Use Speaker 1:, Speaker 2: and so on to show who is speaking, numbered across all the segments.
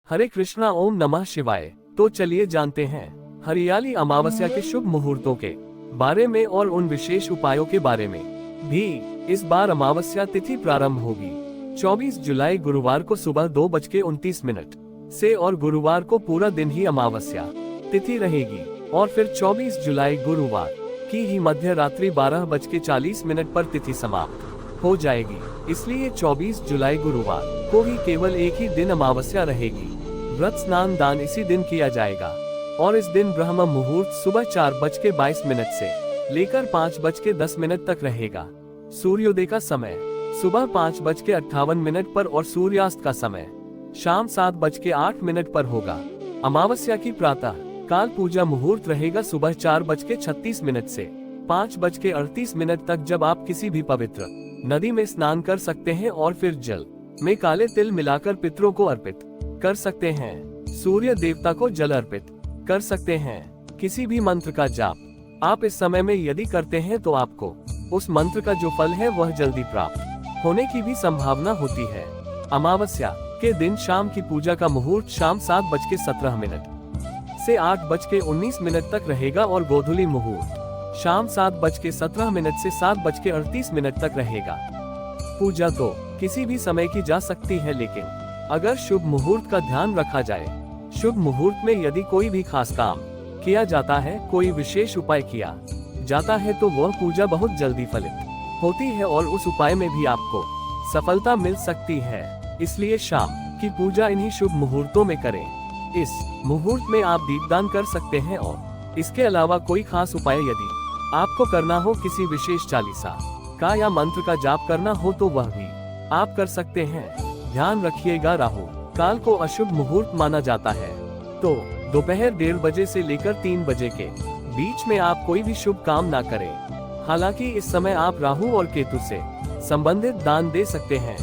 Speaker 1: हरे कृष्णा, ओम नमः शिवाय। तो चलिए जानते हैं हरियाली अमावस्या के शुभ मुहूर्तों के बारे में और उन विशेष उपायों के बारे में भी। इस बार अमावस्या तिथि प्रारंभ होगी 24 जुलाई गुरुवार को सुबह 2:29 से और गुरुवार को पूरा दिन ही अमावस्या तिथि रहेगी और फिर 24 जुलाई गुरुवार की ही मध्य रात्रि 12:40 पर तिथि समाप्त हो जाएगी। इसलिए 24 जुलाई गुरुवार को ही केवल एक ही दिन अमावस्या रहेगी। व्रत स्नान दान इसी दिन किया जाएगा और इस दिन ब्रह्म मुहूर्त सुबह 4:22 से लेकर 5:10 तक रहेगा। सूर्योदय का समय सुबह 5:58 पर और सूर्यास्त का समय शाम 7:08 पर होगा। अमावस्या की प्रातः काल पूजा मुहूर्त रहेगा सुबह 4:36 से 5:38 तक, जब आप किसी भी पवित्र नदी में स्नान कर सकते हैं और फिर जल में काले तिल मिलाकर पितरों को अर्पित कर सकते हैं। सूर्य देवता को जल अर्पित कर सकते हैं। किसी भी मंत्र का जाप आप इस समय में यदि करते हैं तो आपको उस मंत्र का जो फल है वह जल्दी प्राप्त होने की भी संभावना होती है। अमावस्या के दिन शाम की पूजा का मुहूर्त शाम 7:17 से 8:19 तक रहेगा और गोधूली मुहूर्त शाम 7:17 से 7:38 तक रहेगा। पूजा तो किसी भी समय की जा सकती है, लेकिन अगर शुभ मुहूर्त का ध्यान रखा जाए, शुभ मुहूर्त में यदि कोई भी खास काम किया जाता है, कोई विशेष उपाय किया जाता है, तो वह पूजा बहुत जल्दी फलित होती है और उस उपाय में भी आपको सफलता मिल सकती है। इसलिए शाम की पूजा इन्हीं शुभ मुहूर्तों में करें। इस मुहूर्त में आप दीपदान कर सकते हैं और इसके अलावा कोई खास उपाय यदि आपको करना हो, किसी विशेष चालीसा का या मंत्र का जाप करना हो, तो वह भी आप कर सकते हैं। ध्यान रखिएगा, राहु काल को अशुभ मुहूर्त माना जाता है, तो दोपहर 1:30 बजे से लेकर 3 बजे के बीच में आप कोई भी शुभ काम ना करें। हालांकि इस समय आप राहु और केतु से संबंधित दान दे सकते हैं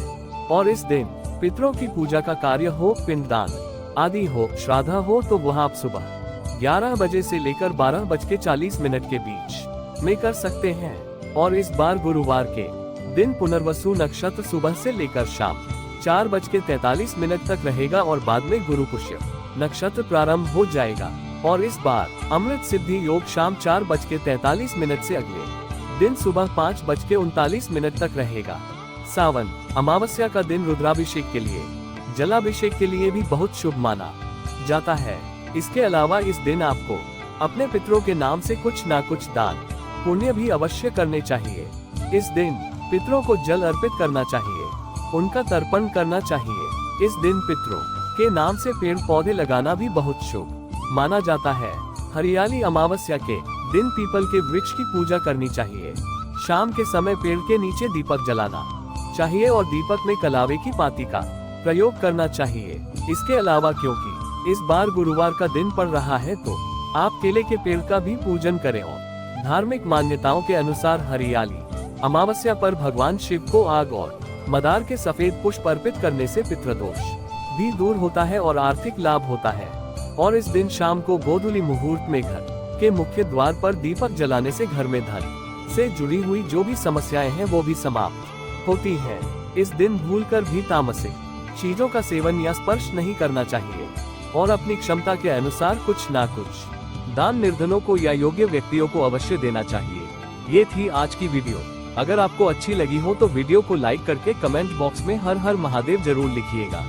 Speaker 1: और इस दिन पितरों की पूजा का कार्य हो, पिंडदान आदि हो, श्राद्ध हो, तो वह आप सुबह 11 बजे से लेकर 12:40 के बीच में कर सकते हैं। और इस बार गुरुवार के दिन पुनर्वसु नक्षत्र सुबह से लेकर शाम 4:43 तक रहेगा और बाद में गुरु पुष्य नक्षत्र प्रारंभ हो जाएगा। और इस बार अमृत सिद्धि योग शाम 4:43 से अगले दिन सुबह 5:39 तक रहेगा। सावन अमावस्या का दिन रुद्राभिषेक के लिए, जलाभिषेक के लिए भी बहुत शुभ माना जाता है। इसके अलावा इस दिन आपको अपने पितरों के नाम से कुछ ना कुछ दान पुण्य भी अवश्य करने चाहिए। इस दिन पितरों को जल अर्पित करना चाहिए, उनका तर्पण करना चाहिए। इस दिन पितरों के नाम से पेड़ पौधे लगाना भी बहुत शुभ माना जाता है। हरियाली अमावस्या के दिन पीपल के वृक्ष की पूजा करनी चाहिए। शाम के समय पेड़ के नीचे दीपक जलाना चाहिए और दीपक में कलावे की पाती का प्रयोग करना चाहिए। इसके अलावा क्योंकि इस बार गुरुवार का दिन पड़ रहा है, तो आप केले के पेड़ का भी पूजन करें और धार्मिक मान्यताओं के अनुसार हरियाली अमावस्या पर भगवान शिव को आग और मदार के सफेद पुष्प अर्पित करने से पितृदोष भी दूर होता है और आर्थिक लाभ होता है। और इस दिन शाम को गोधूली मुहूर्त में घर के मुख्य द्वार पर दीपक जलाने से घर में धन से जुड़ी हुई जो भी समस्याएं हैं वो भी समाप्त होती हैं। इस दिन भूलकर भी तामसिक चीजों का सेवन या स्पर्श नहीं करना चाहिए और अपनी क्षमता के अनुसार कुछ ना कुछ दान निर्धनों को या योग्य व्यक्तियों को अवश्य देना चाहिए। ये थी आज की वीडियो। अगर आपको अच्छी लगी हो तो वीडियो को लाइक करके कमेंट बॉक्स में हर हर महादेव जरूर लिखिएगा।